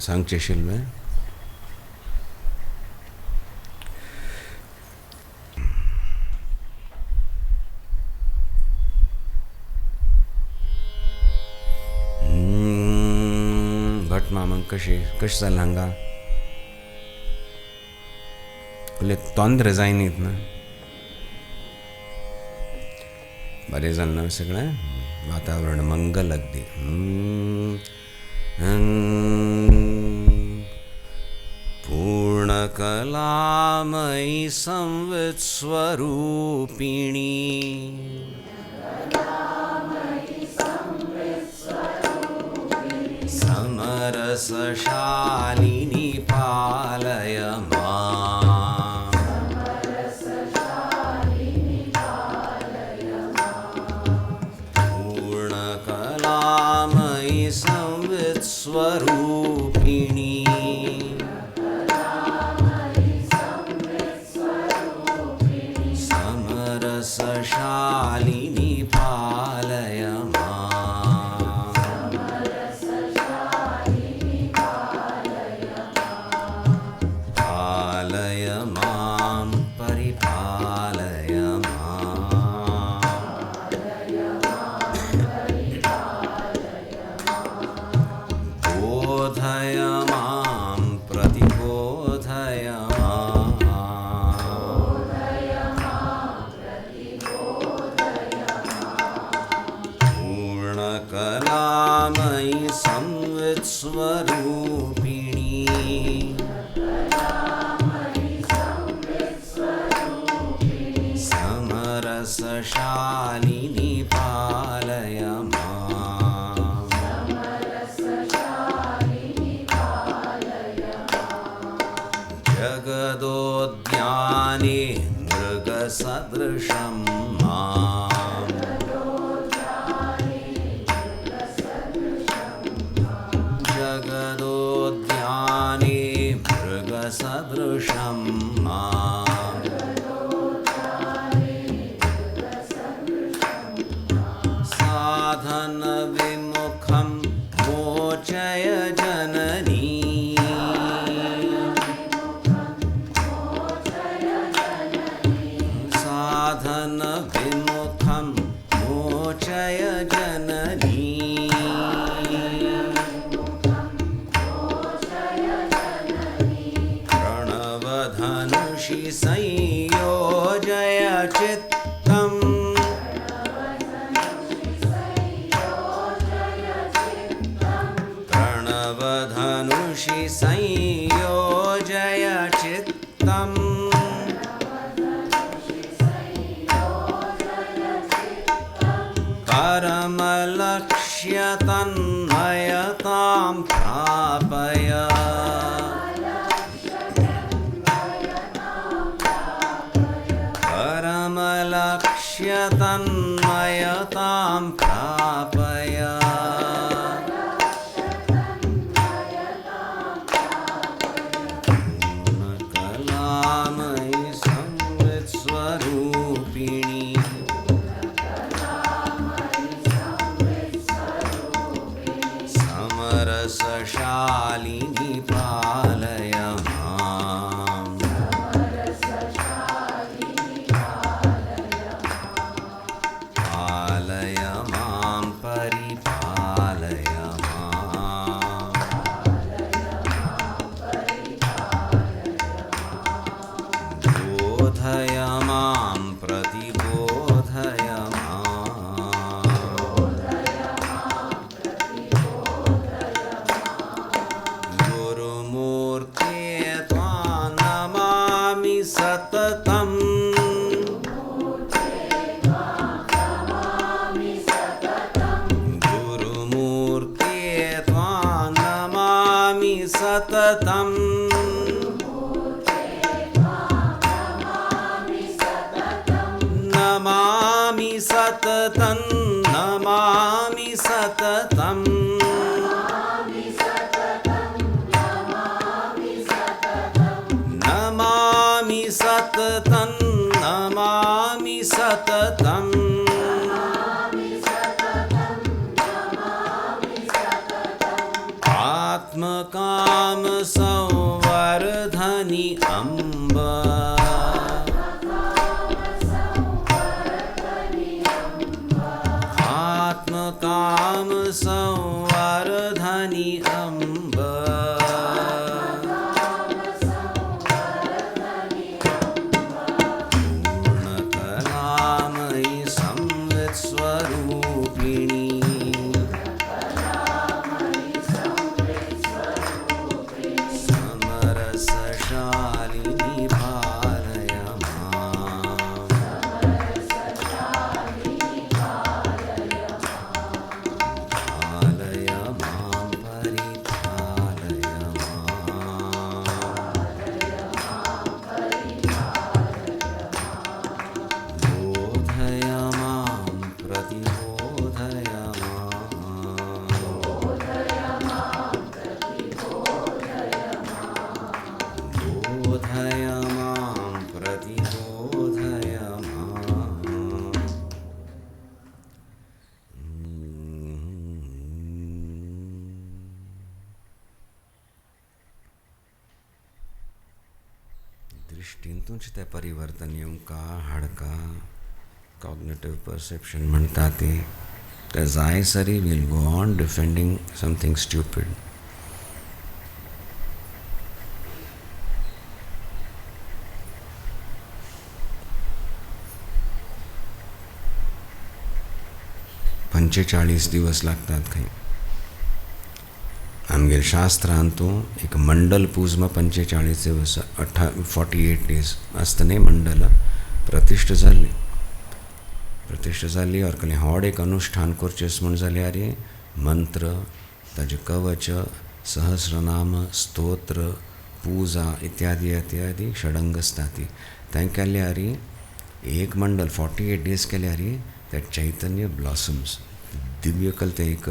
D: सांगचे आशिल्लें? मग कशें जालें हांगा कसले तोंदरे जायनीत ना बरें जालें ना सगळें वातावरण मंगल अगदी पूर्णकलामयी संवित् स्वरूपिणी समरसशालिनी पालय माम् पूर्णकलामयी संवित् स्वरूपिणी समरसशालिनी पालय पालय मां परिपालय बोधय मां प्रतिबोधय पूर्णकलामयी संवित् स्वरूपिणी समरसशालिनी पालय माम् जगदोद्याने मृगसदृशं माम् जगदोद्याने मृगसदृशं माम् साधनविमुखं मोचय जननी साधनविमुखं मोचय जननी प्रणवधनुषि संयोजय चित्तम् प्रणवधनुषि संयोजय चित्तम् परमलक्ष्यतन्मयतां प्रापय परमलक्ष्यतन्मयतां प्रापय पूर्णकलामयी संवित् स्वरूपिणी समरसशालिनी पालय माम् पालय मां परिपालय माम् बोधय मां प्रतिबोधय गुरुमूर्ते त्वां नमामि सततम् गुरुमूर्ते त्वां नमामि सततम् नमामि सततं नमामि सततम् नमामि सततं नमामि सततम् आत्मकाम संवर्धनि अम्ब आत्मकाम संवर्धनि अम्ब दृश्टींतूच ते परिवर्तन येऊं का हाडका कॉग्निटिव्ह परसेप्शन म्हणटा ते जाय सरी will go on defending something stupid. पंचेचाळीस दिवस लागतात खंय. आमगेर शास्त्रांतू एक मंडल पूजमा 45 दिवस 48 डेज आसतना मंडल प्रतिष्ठ जाली और कले होड एक अनुष्ठान करचेस म्हण जाल्यार मंत्र ताजे कवच सहस्रनाम स्तोत्र पूजा इत्यादी इत्यादी षडंग आसतात तें केल्यार एक मंडल 48 डेज केल्यार that Chaitanya blossoms. दिव्य कलते एक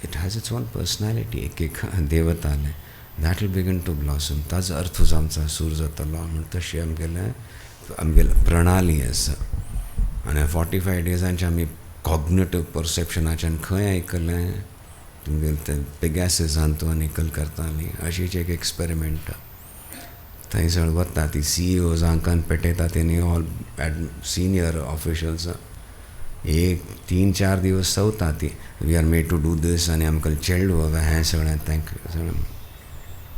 D: it has its own personality. एक Deotale that will begin to blossom. ताज अर्थ आमचा सूर जातलो म्हण तशी आमगेल प्रणाली आसा. आनी 45 डेजांचे आमी कॉग्निटिव्ह परसेप्शनाच्यान खंय आयकलें तुमगेल ते पेगॅसिसान तो निकल करताली अशीच एक एक्सपेरिमेंट. थंयसर वता ती CEOs हांकां पेटयता तेणी ऑल सिनियर ऑफिशल्स एक 3-4 दिवस चवता ती we are made to do this आनी आमकां चेल्ड वोगा हें सगळें तें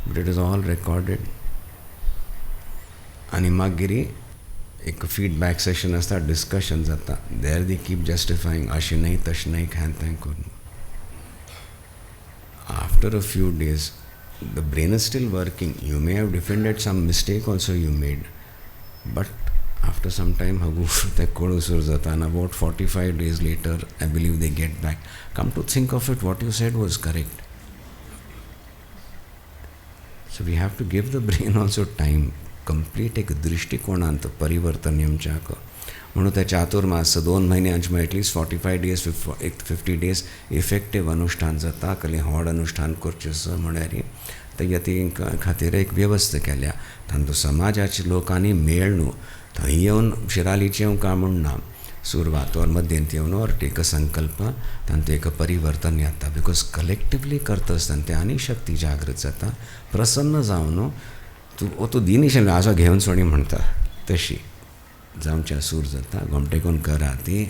D: but it is all recorded. आनी मागीर एक फीडबॅक सेशन आसता डिस्कशन जाता देर दी कीप जस्टिफायींग अशें न्हय तशें न्हय हें तें करून. After a few days the brain is still working. You may have defended some mistake also you made, but after some time they kodusur jata and about 45 days later I believe they get back. Come to think of it, what you said was correct. So we have to give the brain also time. Complete एक दृष्टिकोनांत परिवर्तन येवच्याक म्हणून ते चातुर्मास 2 महिन्यांचे at least 45 days 50 days effective अनुष्ठान जाता कले व्हड अनुष्ठान करचें म्हळ्यार ते खातीर एक वेवस्था केल्या. तांतू समाजाच्या लोकांनी मेळ न्हू थंय येवन शिरालीचें येवं म्हणना सुरवात और मध्यंत येवन और एक संकल्प तांतू एक परिवर्तन येता बिकॉज कलेक्टिवली करता आसतना ते आनी शक्ती जागृत जाता. प्रसन्न जावन तूं दिनीशें आजो घेवन सोडी म्हणटा तशी जावच्या सूर जाता. घोमटेकून करा ती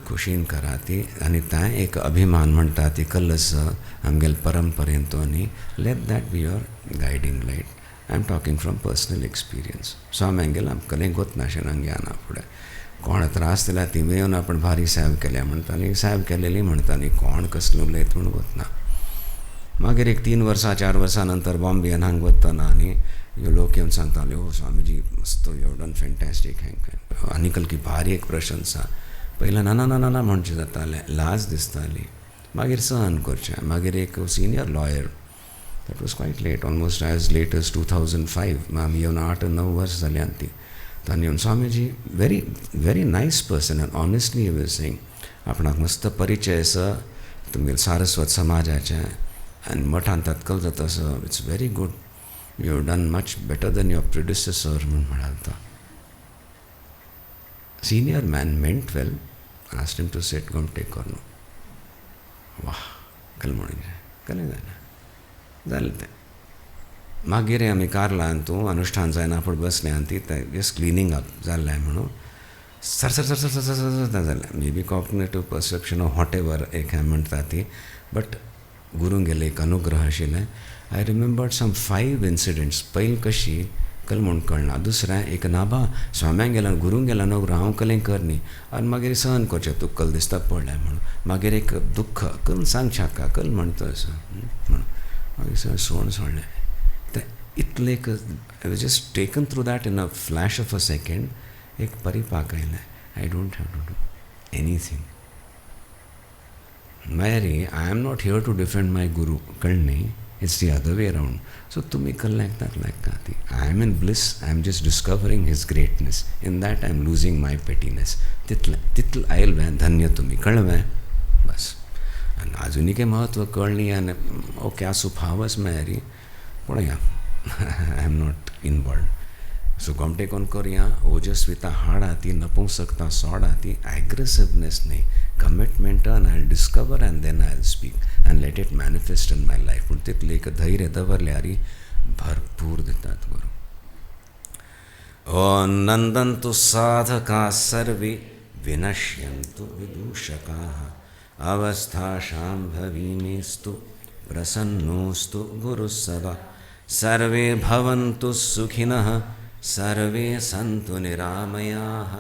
D: खुशीन करा ती आनी तां एक अभिमान म्हणटा ती कलस आमगेल परंपरेंत आनी let that be your guiding light. I am talking from personal experience. So आमगेल आमकां गोतनाशें ज्ञाना फुडें कोण त्रास दिला ती येवन आपण भारी साहेब केल्या म्हणटाली साहेब केलेली म्हणटाली कोण कसलो उलयत म्हूण गोतना. मागीर एक 3 वर्सां 4 वर्सां नंतर बॉम्बेन हांग वतना आनी ह्यो लोक येवन सांगताले ओ स्वामीजी मस्त यू डन फॅन्टॅस्टीक हें आनी की भारी एक प्रशंसा. पयलें नाना नाना ना म्हणचें जातालें लाज दिसताली मागीर सहन करचें. मागीर एक senior lawyer that was quite late almost as late as 2005 आमी येवन 8-9 वर्स जाल्यां ती तांणी येवन Swamiji very very nice person and honestly he was saying आपणाक मस्त परिचय आसा तुमगेल सारस्वत समाजाचें आनी मठान तत्कल जाता so it's very good you have done much better than your predecessor म्हूण म्हणालता. सिनियर मॅन मेंट वेल आस्क्ड हिम टू सिट घोमटेकर न्हू वा कल म्हणून कलें जालें तें. मागीर आमी कारलान तूं अनुष्ठान जायना पूण बसले आनी ती जस्ट क्लिनींग अप जाल्लें म्हणून सर सर सर सर सर जालें maybe cognitive perception whatever एक म्हणटा ती बट गुरूंक गेले एक अनुग्रह आशिल्लें. I remembered some 5 incidents. पयलीं कशी कल म्हूण कळना दुसरें एक नाबा स्वाम्यांक गेला गुरूंक गेला अनुग्रह हांव कलें कर न्ही आनी मागीर सहन करचें तुका कल दिसता पडलें म्हणून मागीर एक दुख्ख कल सांग शाका कल म्हणटा असो म्हणून मागीर सगळें सोडलें तें इतलें एक I was just taken through that in a flash of a second एक परिपाक आयलें I don't have to do anything. Mary, I am not here to defend my guru. Kalni, it's the other way around. So to me, like that. I am in bliss. I am just discovering his greatness. In that, I am losing my pettiness. Titl I'll be dhanya to me. Kalve, bas. And आजुनी के महत्व कळनी and okay, सुभावस Mary, but yeah, I am not involved. So घोमटे कोण करिया ओजस्विता हाड आती नपुंसकता sawed आती aggressiveness नहीं commitment and I'll discover and then I'll speak and let it manifest in my life. पूण तितले एक धैर्य दवरल्यार भरपूर दितात गुरू ॐ नन्दन्तु साधकाः सर्वे विनश्यन्तु विदूषकाः अवस्थाशाम्भवीमेस्तु प्रसन्नोऽस्तु गुरुः सदा सर्वे भवन्तु सुखिनः सर्वे सन्तु निरामयाः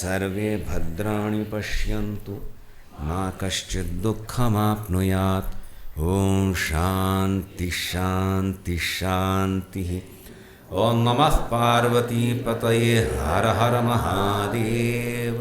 D: सर्वे भद्राणि पश्यन्तु मा कश्चित् दुःखमाप्नुयात् ॐ शान्ति शान्ति शान्तिः ॐ नमः पार्वतीपतये हर हर महादेव